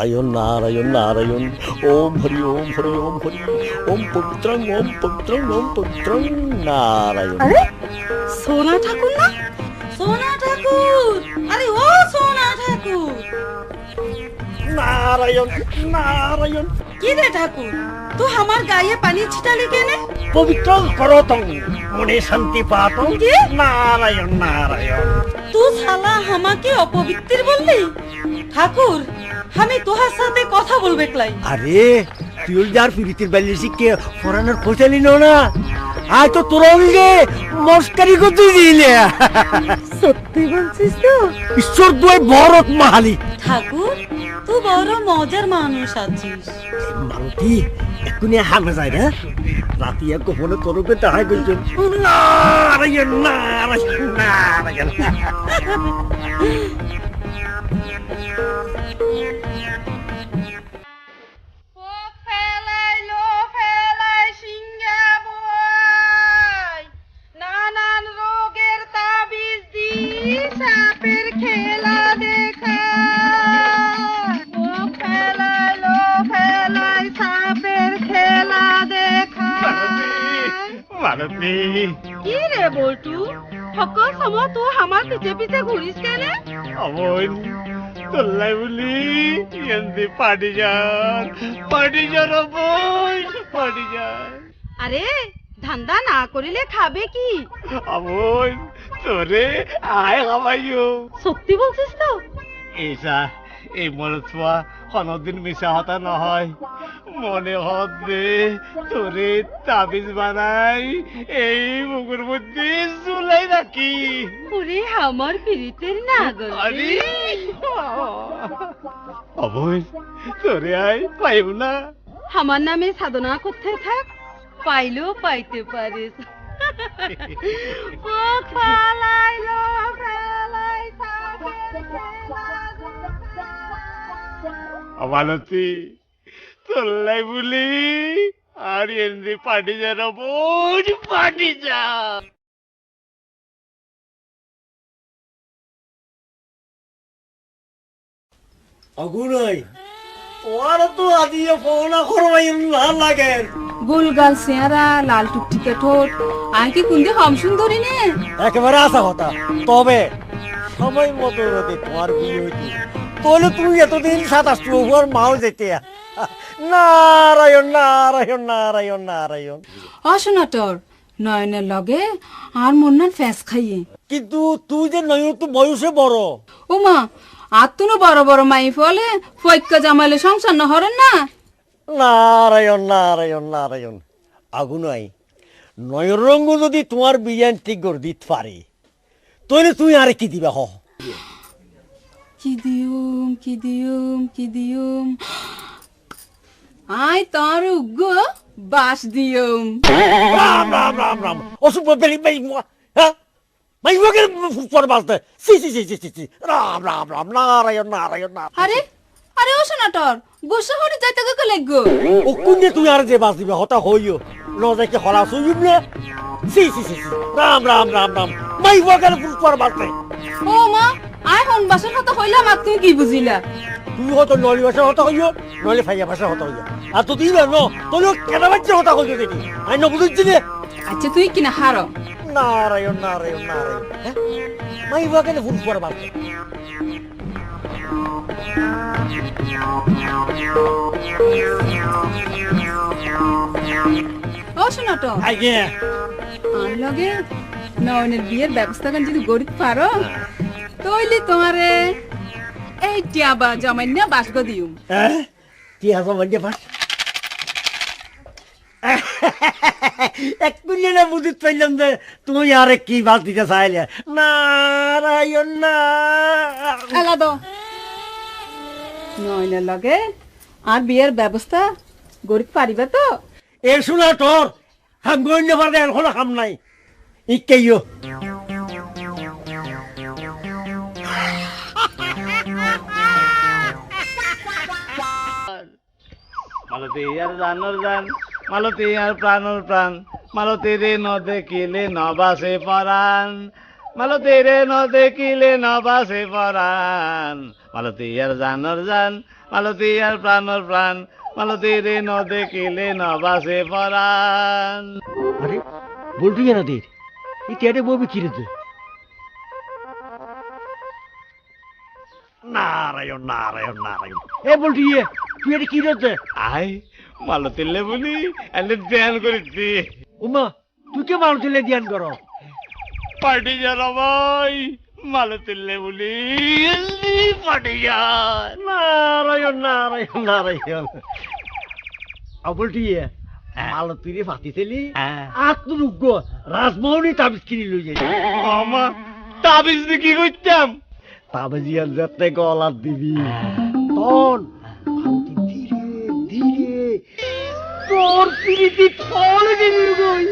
নারায়ণ নারায়ণ নারায়ণ ওম হরি ওম হরি ওম হরি ওম পবিত্রং নারায়ণ। আরে সোনা ঠাকুর না? সোনা ঠাকুর, আরে ও সোনা ঠাকুর। নারায়ণ নারায়ণ। কি রে ঠাকুর, তুই আমার গায়ে পানি ছিটালি কেনে? পবিত্রং করতং মনে শান্তি পাতং। কি? নারায়ণ নারায়ণ। তুই শালা আমাকে অপবিত্র বললি? ঠাকুর, আমি তোহার সাথে কথা বলবে ক্লাই। আরে তুই যার পিরিতির বাইলে শিখে ফরানোর খোঁজালি না আয় তো তোরা মিলে মস্কারি করতে দিলে। সত্যি বলছিস তো? ঈশ্বর দুই ভরত মাহালি। ঠাকুর, তুই বড় মজার মানুষ আছিস। মালতি এক্ষুনি হামে যায় না রাতিয়া গোপনে তরফে তাহাই করছো। নারায়ণ নারায়ণ নারায়ণ। নানান রোগের তাবিজ দি সাপের খেলা দেখা। ফেলাই সাপের খেলা দেখা। মালতি কি রে বল্টু, সকল সময় তুই আমার পিছে পিছে ঘুরিস কেন? অমন তোল্লাই বলি এমনি পাটি যান অমন পাটি যান। আরে ধান্দা না করিলে খাবে কি? অমন তোরে আয় খাবাইও। সত্যি বলছিস তো? এইসা এই মনে ছোয়া কোনদিন মিশা হতা নহয়। মনে হতে তোরে তাবিজ বানাই এই বুকুর মধ্যে ঝুলাই রাখি। ওরে আমার পিরিতের নাগল। আরে অবৈ তোরে আয় পাইব না। আমার নামে সাধনা করতে থাক, পাইলেও পাইতে পারিস। মালতী তোল্লাই বলি আর এমনি পাটি যান অমন পাটি যান। অগুনাই তোমার তো আদিয়ে ফোনা করবাই না লাগে। গোলগাল চেহারা, লাল টুকটিকে ঠোঁট, আর কি কুন্দি হম সুন্দরী নে? একেবারে আসা কথা। তবে সময় মতো যদি তোমার বিয়ে হইতি তাহলে তুমি এতদিন সাত আসতো ওর মাও যেতে। নারায়ণ নারায়ণ নারায়ণ নারায়ণ। অসনাটর নয়নের লগে আর মন্নার ফ্যাস খাইয়ে। কিন্তু তুই যে নয় তো বয়সে বড়। ওমা আর তুনো বড় বড় মাই ফলে ফৈক্কা জামাইলে সংসার না হরেন না। নারায়ণ নারায়ণ নারায়ণ। আগুনাই নয়র রঙ্গ যদি তোমার বিয়ান ঠিক করে দিতে পারে তাহলে তুই আরে কি দিবা হ? কি দিউম কি দিউম কি দিউম আই তোর উগ্গ বাস দিউম। রাম রাম রাম রাম। অসুখ বেরি বেরি হ্যাঁ মাই ওকে পর বাসতে। সি সি সি সি সি। রাম রাম রাম নারায়ণ নারায়ণ নারায়ণ। আরে আরে অসনাটর গোসা হরে যাইতে কে লাগগো। ও কোনে তুই আর যে বাস দিবে হতা হইও ন দেখে হলা সুইব না। সি সি সি সি। রাম রাম রাম রাম মাই ওকে পর বাসতে। ও মা আই হন বাসের কথা হইলাম আর তুমি কি বুঝিলা? তুই হয়তো নলি ভাষা হতা হইও নলে ফাইয়া ভাষা হতা হইও আর তো দিল ন তোর কেনা বাচ্চা হতা হইও দেখি আই ন বুঝছি রে। আচ্ছা তুই কিনা হারো। নারায়ণ নারায়ণ নারায়ণ। মাই ওকে ফুল পর বাসতে। অসনাটর আগে আর লগে নয়নের বিয়ের ব্যবস্থা কান যদি গরিব পারো তইলে তোমারে এই টিয়াবা জমাই না বাসগো দিউম। হ্যাঁ কি হাসা মানে পাস এক মিনিট না বুঝতে পারলাম যে তুমি আর কি বাস দিতে চাইলে। নারায়ণ না এলা দো নয়নের লগে আর বিয়ের ব্যবস্থা গরিব পারিবা তো? এ শোনা তোর হাম গণ্য পারে এখন হাম নাই ইকেইও। মালতী আর জানোর জান মালতী আর প্রাণর প্রাণ মালতী রে ন দেখিলে ন বাসে পরাণ মালতী রে ন দেখিলে ন বাসে পরাণ, মালতী আর জানর জান, মালতী আর প্রাণর প্রাণ, মালতী রে ন দেখিলে ন বাসে পরাণ। আরে বলটু জানা দের এই টিয়াটা বউ কিরেছে। নারায়ণ নারায়ণ নারায়ণ, এ বলটু তুই এটা কি রয়েছে? আই মালতীলে বলি এনে ধ্যান করেছি। উমা তুই কে মানুষ ছেলে ধ্যান করো? পার্টি যারা ভাই মালতীলে বলি পার্টি যান। নারায়ণ নারায়ণ নারায়ণ। বলটু মালতীরে ফাঁসিছিলি আত্মরুগ্য রাজমোহনী তাবিজ কিনে লই যাই। আমা তাবিজ দিয়ে কি করতাম? তাবিজিয়ার যাতে গলার দিবি তন ধীরে ধীরে তোর পিড়িতি ফল দিবি গই।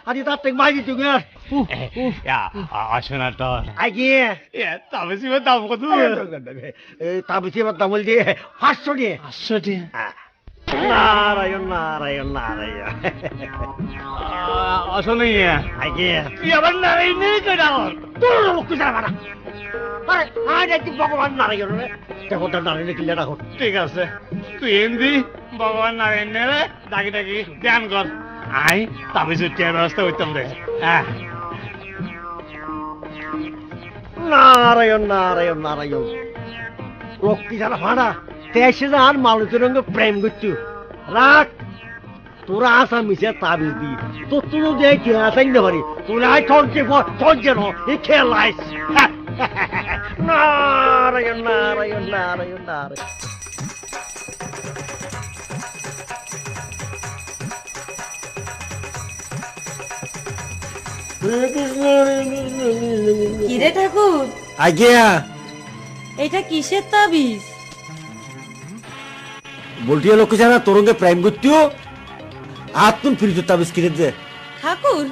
আরে তার থেকে মাই দিতে গে। আসো না তোর আগে তাবিজ দাম কত? তাবিজ এবার দাম বলছে 500 নিয়ে। 500 নারায়ণ নারায়ণ নারায়ণ। আসো না আগে তুই আবার নারায়ণ নেই কেন? তোর লক্ষ্য যারা ভাড়া ভগবান নারায়ণ দেখো তার নারায়ণ কিনলে রাখো। ঠিক আছে তুই এমনি ভগবান নারায়ণ রে ডাকি ডাকি ধ্যান কর। আই তাবিজ উঠিয়ার ব্যবস্থা করতাম রে। হ্যাঁ নারায়ণ নারায়ণ নারায়ণ। রক্তি যারা ভাড়া 23,000 মালুতের রঙে প্রেম করতো রাখ তোরা আসা মিশে তাবিজ দি তোর তুলো দিয়ে কে আসাই না পারি তোরা ঠনকে ঠনকে এই খেলাইস। নারায়ণ নারায়ণ নারায়ণ নারায়ণ। কিরে ঠাকুর, আজ্ঞা এটা কিসের তাবিজ? বলটিয়া লোক জানা তোরঙ্গে প্রেম করতেও আর তুমি ফিরিত তাবিজ কিনে দে। ঠাকুর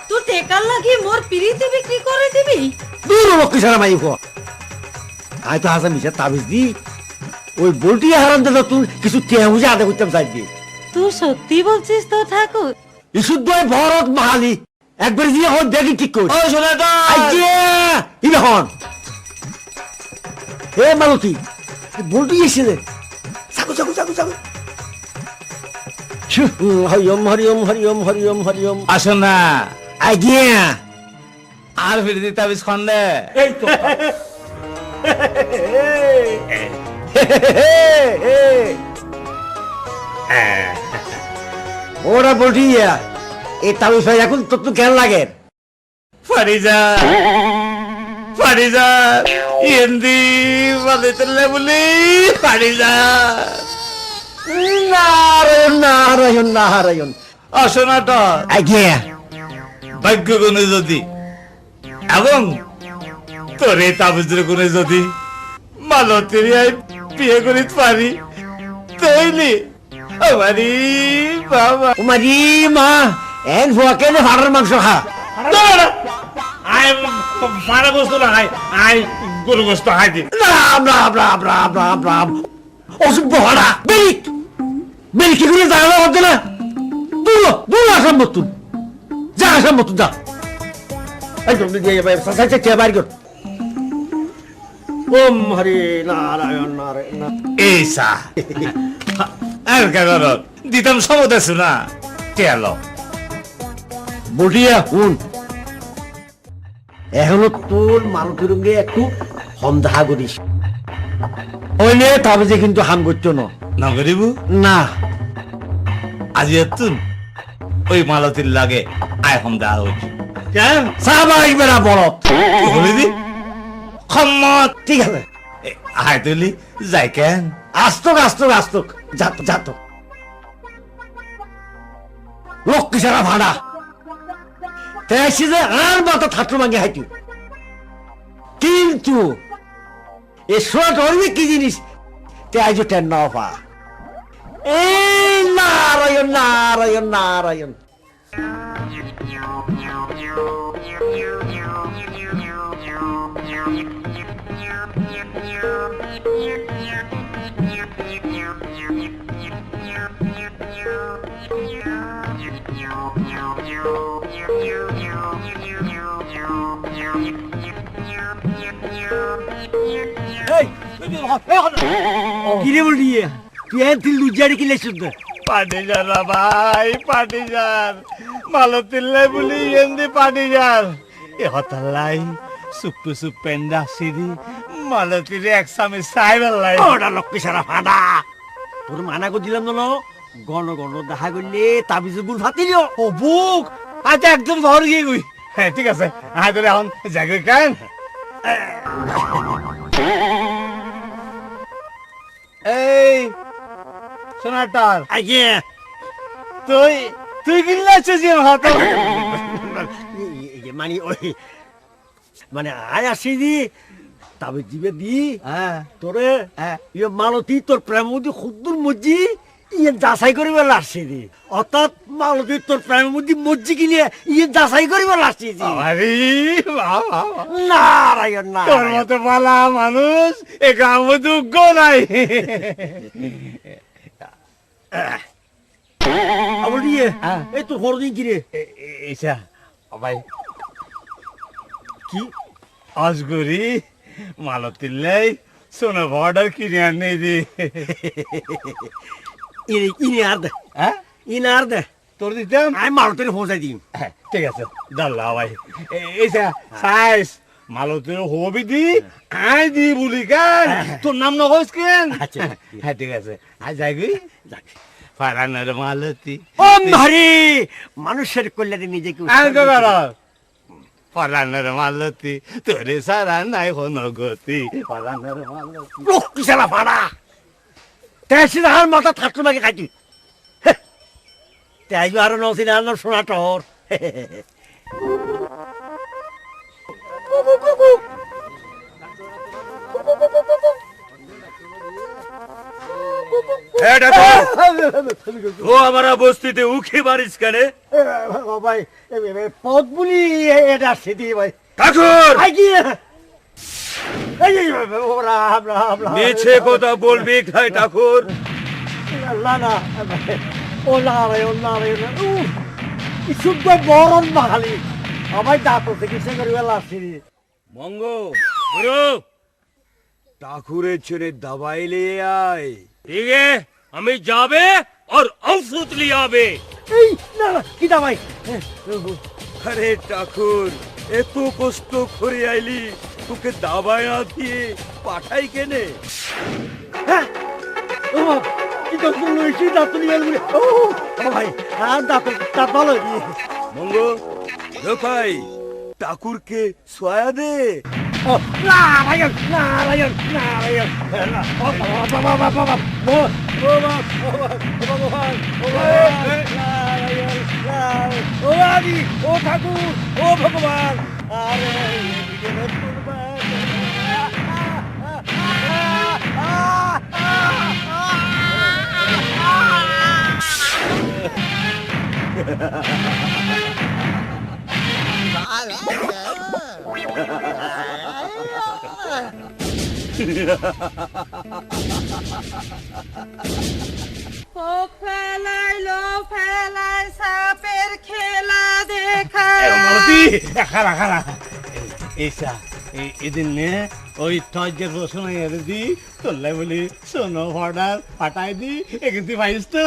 তুই টেকার লাগি মোর পিরিতি বিক্রি করে দিবি? দূর লোক জানা মাই কো আয় তো হাসা মিশা তাবিজ দি ওই বলটিয়া হারাম দাদা তুই কিছু কে বুঝে আদা করতাম চাই দি। তুই সত্যি বলছিস তো ঠাকুর? ইসুদ্দয় ভরত মাহালি একবার দিয়ে হন দেখি ঠিক কর। ও শোনা তো আজ্ঞা ইবে হন এ মালতী বলটি এসে রে সাকু সাকু সাকু সাকু। হরিওম হরিওম হরিওম হরিওম হরিওম। আসো না আজ্ঞা আর ফিরতি তাবিজ খন্দে। এই তো ওরা বলটিয়া এই তাবিজ ভাই এখন তোর তো কেন লাগে? ফারিজা ফারিজা এন্দি মালতীলে বলি ফারিজা। নারায়ণ নারায়ণ নারায়ণ। আসো না তো আজ্ঞা ভাগ্য গুণে যদি এবং তোর এই তাবিজের গুণে যদি মালতীর বিয়ে করিতে পারি তাইলে আমারি বাবা উমারি মা এন ভুয়া কেন ভাড়ার মাংস খা। আয় ফাড়া গোস্ত না খাই, আয় গরু গোস্ত খাই দি। রাম রাম রাম রাম রাম রাম অসভ্য ভাড়া বেরি বেরি কি করে জায়গা হচ্ছে না দূর দূর আসাম মতুন যা আসাম মতুন যা। এই তো সাইতে বাইর কর। ওম হরি নারায়ণ নারায়ণ। এই সা আর কাগর দিতাম সমত আছো না তেল বটিয়া শুন এখনো তোর মালুকের রঙে একটু সন্দেহা করিস হইলে তবে যে কিন্তু হাম করতো না করিব না। আজি এতুন ওই মালতীর লাগে আয় হম দেওয়া হচ্ছে কেন স্বাভাবিক বেড়া বলত বলিদি সম্মত। ঠিক আছে আয় তুলি যাই কেন আস্তক আস্তক আস্তক যাত যাত লক্ষ্মী সারা ভাড়া তেসি যে আর মাথা থাটু ভাঙে হাইতু কিন্তু এ শোয়া ধরবি কি জিনিস তে আইজো টেন না পা। এই নারায়ণ নারায়ণ নারায়ণ। কিরে বলি তুই তুই লুজারি কিলে শুদ্ধ পাটিজার ভাই পাটিজার মালতিল্লাই বলি এমনি পাটিজার এ হতাল্লাই সুপ্পু সুপ্পেন্ডা সিরি মালতিরে একসামে সাইবেল্লাই ওটা লক্ষ্মী সারা ফাঁদা তোর মানা করে দিলাম না গণ গণ দেখা করলে তাবিজে গুল ফাতিল ও বুক আজ একদম ভর গিয়ে গই হ্যাঁ ঠিক আছে আয় তোরে এখন জায়গা কেন এই সোনাটার আগে তুই তুই কিনলে আছিস হাত মানে ওই মানে আয় আসি দি তবে দিবে দি তোরে ইয়ে মালতী তোর প্রেমমুদি খুদ্দুর মজ্জি ইয়ে যাচাই করিবার আসছি দি অর্থাৎ মালতী তোর প্রেমমুদি মজ্জি কিনে ইয়ে যাচাই করিবার আসছি দি আরে বাবা নারায়ণ তোর নারায়ণ মতো পালা মানুষ এ গ্রামে যোগ্য নাই আমার দিয়ে এই তোর হরদিন কিরে এইসা ভাই কি আজগরি মালতিল্লাই সোনা বর্ডার কিনে আনে দি ইনি আর দে হ্যাঁ ইনি আর দে তোর দিতাম আমি মালতীর পৌঁছাই দিম হ্যাঁ, ঠিক আছে দাল্লা ভাই এইসা সাইজ মালতির হবি দি আই দি বলি কেন তোর নাম নকইস কেন আচ্ছা। হ্যাঁ ঠিক আছে আজ যাইবি ফারানের মালতি ও মারি মানুষের কল্যাণে নিজেকে ফারানের মালতি তোরে সারা নাই কোনো গতি ফারানের মালতি লক্ষ্মী সারা ফাড়া তেসি আর মাথা থাকতো নাকি খাইতি তেজ আর নসিন আর সোনা টর ও আমার বস্তিতে উখি মারিস কেনে ভাই পদ বলি এটা সেদি ভাই ঠাকুর আই কি রাম রাম রাম মিছে কথা বলবি খাই ঠাকুর না না ও নারায়ণ নারায়ণ শুদ্ধ বরণ বাঙালি আমায় ডাক্তার চিকিৎসা করিবার লাগছি মঙ্গ গুরু ঠাকুরের ছেলে দবাই লিয়ে আয় ঠিক है আমি যাবে আর ঔষধ লিয়ে আবে এই না না কি দাবাই আরে ঠাকুর এত কষ্ট করে আইলি তোকে দাবাই না দিয়ে পাঠাই কেনে ও কি তো লইছি দাঁতলি বলে ও ভাই আর দাঁত ভালো মঙ্গ দেখাই ঠাকুরকে সোয়া দে নারায়ণ নারায়ণ নারায়ণ বাবা বাবা বাবা ও আদি ও ঠাকুর ও ভগবান ফেলাই সাপের খেলা দেখা মালতি খারা খারা এইসা এদিন নে ওই তজ্জের বসন দি তোল্লাই বলি সোনো অর্ডার পাঠাই দি এখান পাইস তো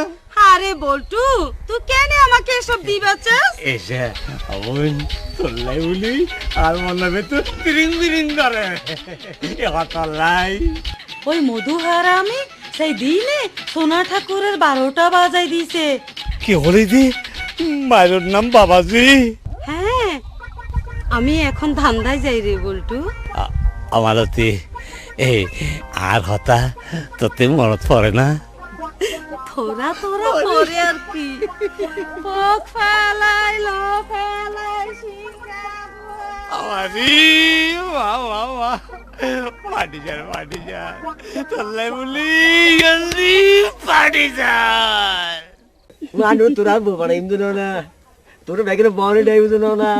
আরে বল্টু তুই কেন আমাকে এসব দিবাচ্ছিস এসে অবন তোল্লাই বলি আর মনে হবে তো তিরিং বিরিং করে এ হতাল্লাই ওই মধু হারামি সেই দিনে সোনা ঠাকুরের 12টা বাজাই দিছে কি হলি দি মায়ের নাম বাবাজি হ্যাঁ আমি এখন ধান্দায় যাই রে বল্টু আমারতি এই আর হতা তোতে মনত পড়ে না তোরা পরে আর কি পক ফেলাই লো ফেলাই আমারি মা পাটি যার তোল্লাই বলি গন্দি পাটি যার মানু তোরা বাবা ইমদু না তোর ব্যাগের বনে ডাইবু না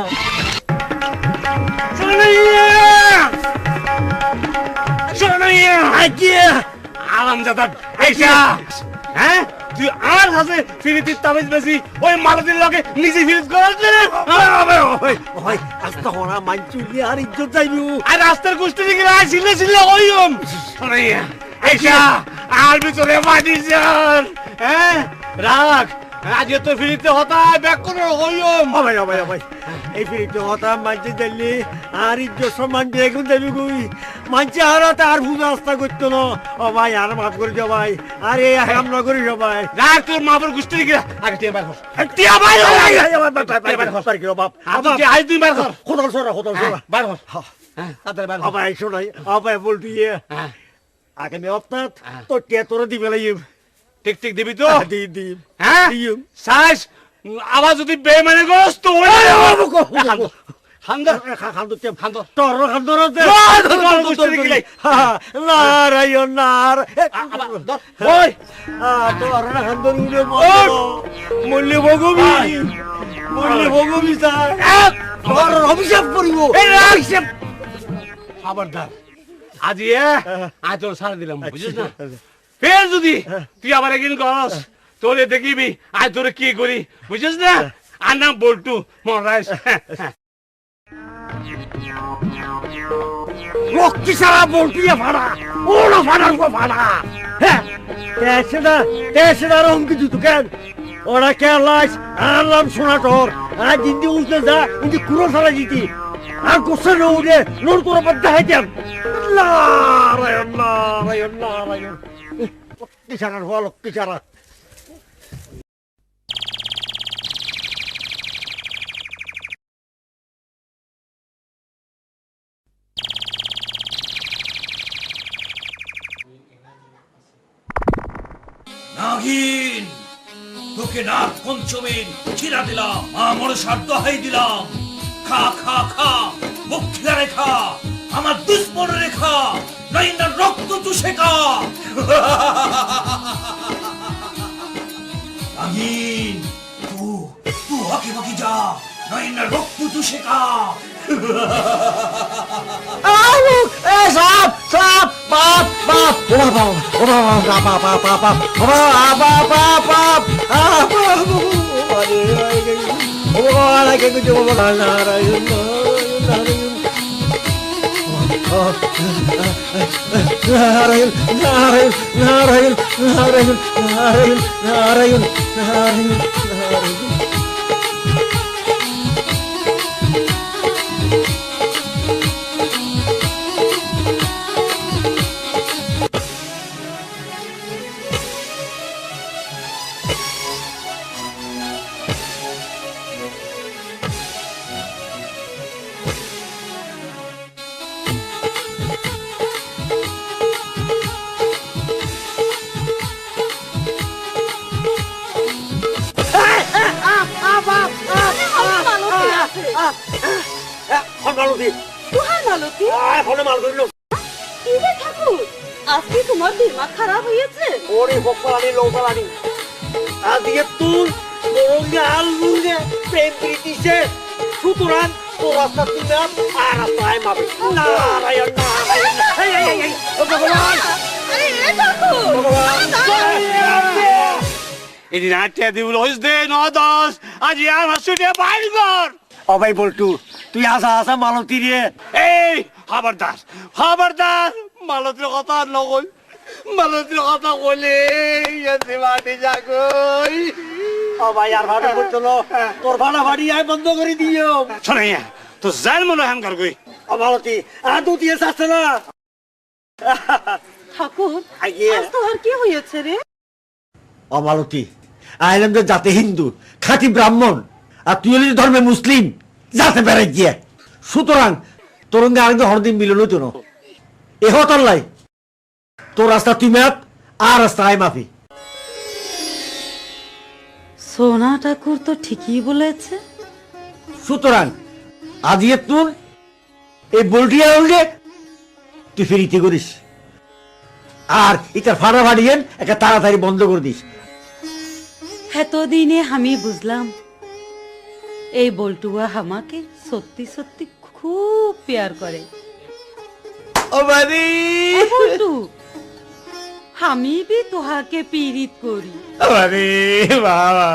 আরামজাদা এইসা হ্যাঁ তুই আর হাসে ফিরিতির তাবিজ বেশি ওই মালতির লগে নিজে ফিরিত করার ভাই আস্তে হনা মানচুলি আর ইজ্জত যাইবো আর রাস্তার কুষ্টি দিকে আয় ছিলে ছিলে ওইম আইসা আর ভিতরে মাটিছান হ্যাঁ রাখ আজকে তো ফিরিতে হতায় ব্যাক করে ওইম ভাই এই ফিরিতে হতা মানছে দিল্লি আর ইজ্জত সম্মান দিয়ে এখন যাবি কই মানছে আর তার পূজা আস্থা করতো না ও ভাই আর মাফ করে দিও ভাই আরে আমরা করি সবাই রাখ তোর মাপের কুষ্টি দিকে আগে টিয়া বার কর টিয়া ভাই আজ তুই বার কর হোটেল সরা বার কর হ্যাঁ তাড়াতাড়ি বার কর আবার শোনাই আবার বলতি হ্যাঁ আগামী সপ্তাহ তো টিয়া তোরা দিবে লাগি ঠিক ঠিক দিবি তো দি হ্যাঁ সাইজ আবার যদি বেমানে গোস তো খান্দর খান্দর তোর খান্দর নারায়ণ মূল্য ভগবী স্যার অভিশাপ করিব খবরদার আজি আজ তোর ছাড় দিলাম বুঝিস না ফের যদি তুই আবার একদিন করস তোরে দেখিবি আজ তোরে কি করি বুঝিস না আর নাম বল্টু মহারাজ রক্তি সারা বলটিয়া ভাড়া ওরা ভাড়ার ভাড়া হ্যাঁ তেসেদার অঙ্কি জুতু কেন ওরা কেলাস আনলাম সোনা তোর আর জিন্দি উঠতে যা উনি কুড়ো সারা জিতি আর গোসা নৌরে নোর তোর উপর দেখাইতাম নারায়ণ লক্ষ্মী সারার হওয়া লক্ষ্মী সারা নাগিন তোকে নাগ পঞ্চমীর চিরা দিলাম আমার সাধ্য হাই দিলাম খা খা খা মুখিয়া রেখা আমার দুশ্মন রেখা নাইনা রক্ত চুষে খা নাগিন তু আগে বাকি যা নাইনা রক্ত চুষে খা সাপ বাপ বাপ নারায়ণ আজকে তোমার দিমাগ খারাপ হয়েছে ওরে বকলানি লোকলানি আজকে তুই মোরঙ্গে আলুঙ্গে প্রেম প্রীতিছে সুতরাং তোর রাস্তা তুই আর রাস্তায় মাবে নারায়ণ ভগবান এদিন আটটা দিবল হইস দে 9-10 আজি আমার ছুটে বাইর কর ও ভাই বলটু তুই আসা মালতী রে এই খবরদার মালতির কথা নকল মালতির কথা কইলে ইয়াতে মাটি যাগই ও ভাই আর ভাড়া করতো না তোর ভাড়া বাড়ি আয় বন্ধ করে দিও শোনাইয়া তো জান মনে হাম কর কই ও মালতী আর তুই দিয়ে আসছে না ঠাকুর আগে আজ তোর কি হয়েছে রে ও মালতী আইলাম তো জাতে হিন্দু খাঁটি ব্রাহ্মণ আর তুই হলি ধর্মে মুসলিম যাতে বেড়াই গিয়ে সুতরাং তোরঙ্গে আরেকদিন হরদিন মিলন হইতো না এ হতল্লাই তোর রাস্তা তুই ম্যাপ আর রাস্তা আয় মাফি সোনা ঠাকুর তো ঠিকই বলেছে সুতরাং আজকে তোর এই বলটিয়া উল্টে তুই ফেরিতে করিস আর এটা ফাড়াফাড়ি একটা তাড়াতাড়ি বন্ধ করে দিস এতদিনে আমি বুঝলাম এই বল্টুয়া আমাকে সত্যি সত্যি খুব প্যার করে ও বাড়ি বল্টু আমি বি তোহাকে পীড়িত করি। আরে বাবা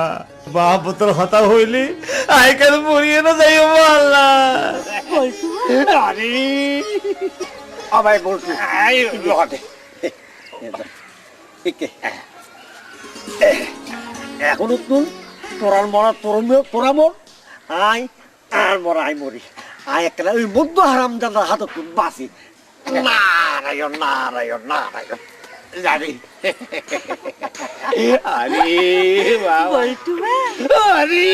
বাপতর হতা হইলে আইকাল মরিয়ে না যাই আল্লাহ। আরে আমায় বলছি এখন তুই তোরার মরা তোরা মর আই আর মরা আই মরি আই একটা ওই মধ্য হারাম দাদার হাতে তুই বাঁচি। নারায়ণ নারায়ণ নারায়ণ জানি। আরে বাবা বল্টু ভাই আরে